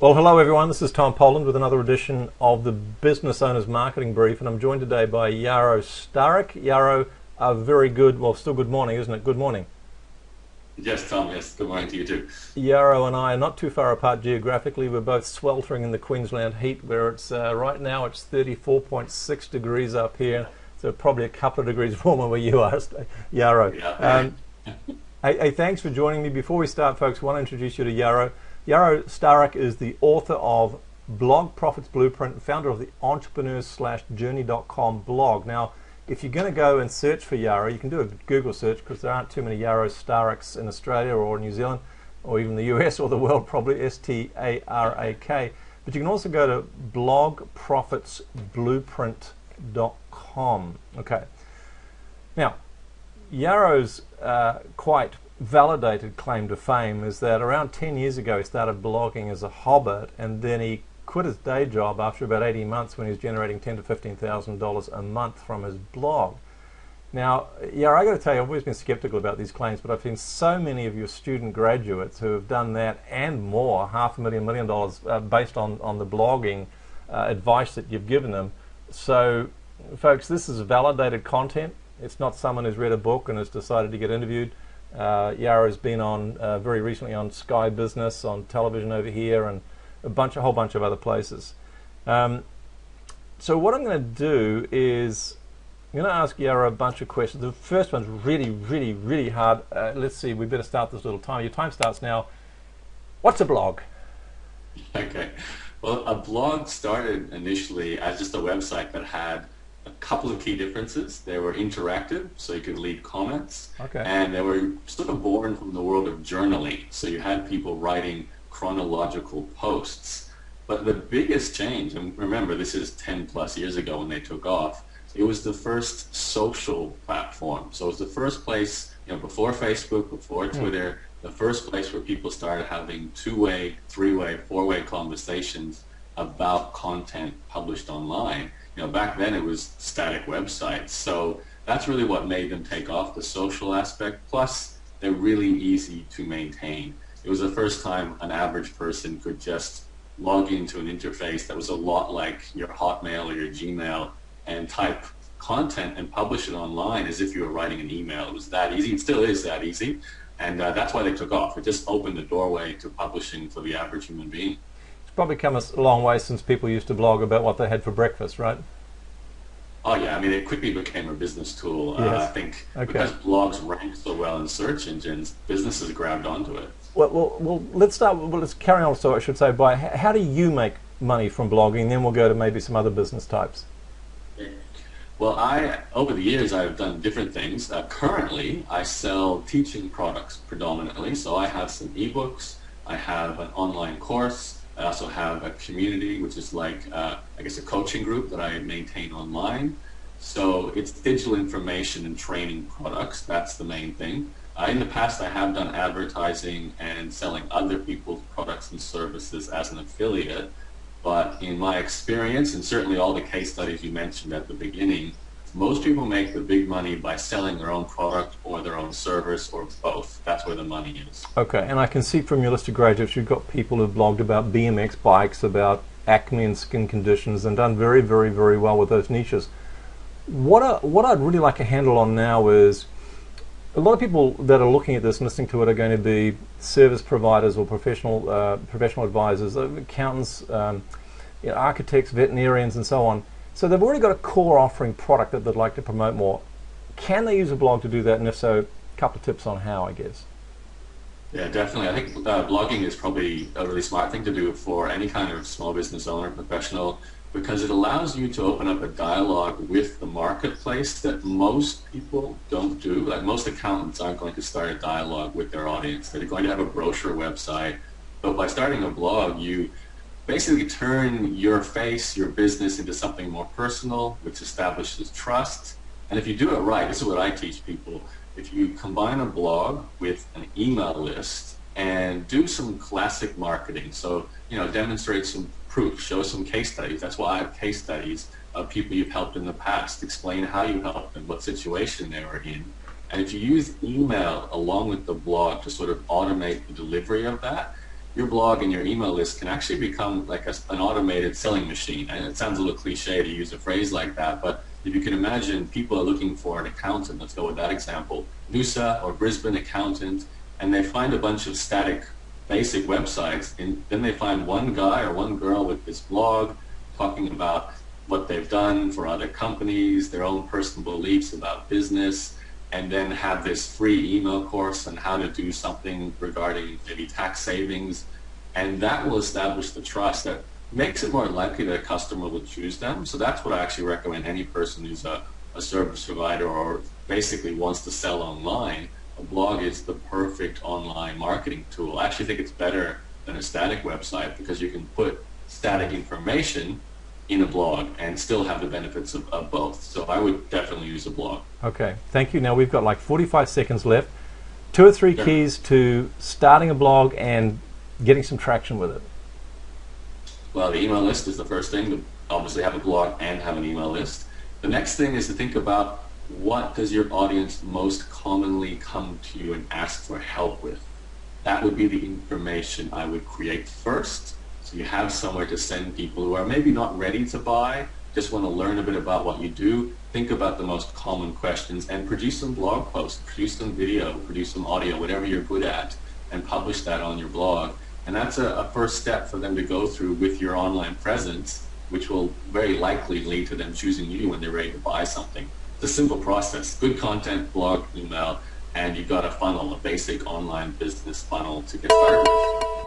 Well, hello everyone. This is Tom Poland with another edition of the Business Owners Marketing Brief, and I'm joined today by Yaro Starak. Yaro, a very good, well, still good morning, isn't it? Good morning. Yes, Tom. Yes, good morning to you too. Yaro and I are not too far apart geographically. We're both sweltering in the Queensland heat, where it's right now it's 34.6 degrees up here, so probably a couple of degrees warmer where you are, Yaro. Yeah. Hey, thanks for joining me. Before we start, folks, I want to introduce you to Yaro. Yaro Starak is the author of Blog Profits Blueprint, founder of the entrepreneurs/journey.com blog. Now, if you're going to go and search for Yaro, you can do a Google search because there aren't too many Yaro Staraks in Australia or New Zealand or even the US or the world, probably Starak. But you can also go to blogprofitsblueprint.com. Okay. Now, Yaro's quite validated claim to fame is that around 10 years ago he started blogging as a hobbit, and then he quit his day job after about 18 months when he was generating $10,000 to $15,000 a month from his blog. Now, yeah, I got to tell you, I've always been skeptical about these claims, but I've seen so many of your student graduates who have done that and more, $500,000, $1 million, based on the blogging advice that you've given them. So, folks, this is validated content. It's not someone who's read a book and has decided to get interviewed. Yaro's been on very recently on Sky Business, on television over here, and a whole bunch of other places. So what I'm going to do is I'm going to ask Yaro a bunch of questions. The first one's really hard. Let's see, we better start this little time. Your time starts now. What's a blog? Okay. Well, a blog started initially as just a website that had a couple of key differences. They were interactive, so you could leave comments, okay, and they were sort of born from the world of journaling. So you had people writing chronological posts. But the biggest change, and remember this is 10 plus years ago when they took off, it was the first social platform. So it was the first place, before Facebook, before Twitter, the first place where people started having two-way, three-way, four-way conversations about content published online. Back then it was static websites. So that's really what made them take off, the social aspect. Plus, they're really easy to maintain. It was the first time an average person could just log into an interface that was a lot like your Hotmail or your Gmail and type content and publish it online as if you were writing an email. It was that easy. It still is that easy. And that's why they took off. It just opened the doorway to publishing for the average human being. It's probably come a long way since people used to blog about what they had for breakfast, right? Oh yeah, I mean it quickly became a business tool. Yes. I think Okay. because blogs rank so well in search engines, businesses grabbed onto it. Well, let's start. Well, let's carry on. So I should say, by how do you make money from blogging? Then we'll go to maybe some other business types. Well, over the years I've done different things. Currently, I sell teaching products predominantly. So I have some ebooks. I have an online course. I also have a community, which is like, I guess, a coaching group that I maintain online. So it's digital information and training products. That's the main thing. In the past, I have done advertising and selling other people's products and services as an affiliate. But in my experience, and certainly all the case studies you mentioned at the beginning, most people make the big money by selling their own product or their own service or both. That's where the money is. Okay, and I can see from your list of graduates, you've got people who've blogged about BMX bikes, about acne and skin conditions, and done very well with those niches. What I'd really like a handle on now is, a lot of people that are looking at this and listening to it are going to be service providers or professional advisors, accountants, architects, veterinarians, and so on. So they've already got a core offering product that they'd like to promote more. Can they use a blog to do that? And if so, a couple of tips on how, I guess. Yeah, definitely. I think blogging is probably a really smart thing to do for any kind of small business owner, professional, because it allows you to open up a dialogue with the marketplace that most people don't do. Like most accountants aren't going to start a dialogue with their audience. They're going to have a brochure website. But by starting a blog, you basically turn your face, your business into something more personal, which establishes trust. And if you do it right, this is what I teach people. If you combine a blog with an email list and do some classic marketing, so demonstrate some proof, show some case studies. That's why I have case studies of people you've helped in the past. Explain how you helped them, what situation they were in. And if you use email along with the blog to sort of automate the delivery of that, your blog and your email list can actually become like an automated selling machine. And it sounds a little cliche to use a phrase like that, but if you can imagine, people are looking for an accountant. Let's go with that example. Noosa or Brisbane accountant, and they find a bunch of static basic websites, and then they find one guy or one girl with this blog talking about what they've done for other companies, their own personal beliefs about business, and then have this free email course on how to do something regarding maybe tax savings. And that will establish the trust that makes it more likely that a customer will choose them. So that's what I actually recommend any person who's a service provider or basically wants to sell online. A blog is the perfect online marketing tool. I actually think it's better than a static website because you can put static information in a blog and still have the benefits of both. So I would definitely use a blog. Okay, thank you. Now we've got like 45 seconds left. 2 or 3 keys to starting a blog and getting some traction with it. Well, the email list is the first thing. To obviously have a blog and have an email list. The next thing is to think about, what does your audience most commonly come to you and ask for help with? That would be the information I would create first. So you have somewhere to send people who are maybe not ready to buy, just want to learn a bit about what you do. Think about the most common questions and produce some blog posts, produce some video, produce some audio, whatever you're good at, and publish that on your blog. And that's a first step for them to go through with your online presence, which will very likely lead to them choosing you when they're ready to buy something. It's a simple process. Good content, blog, email, and you've got a funnel, a basic online business funnel to get started with.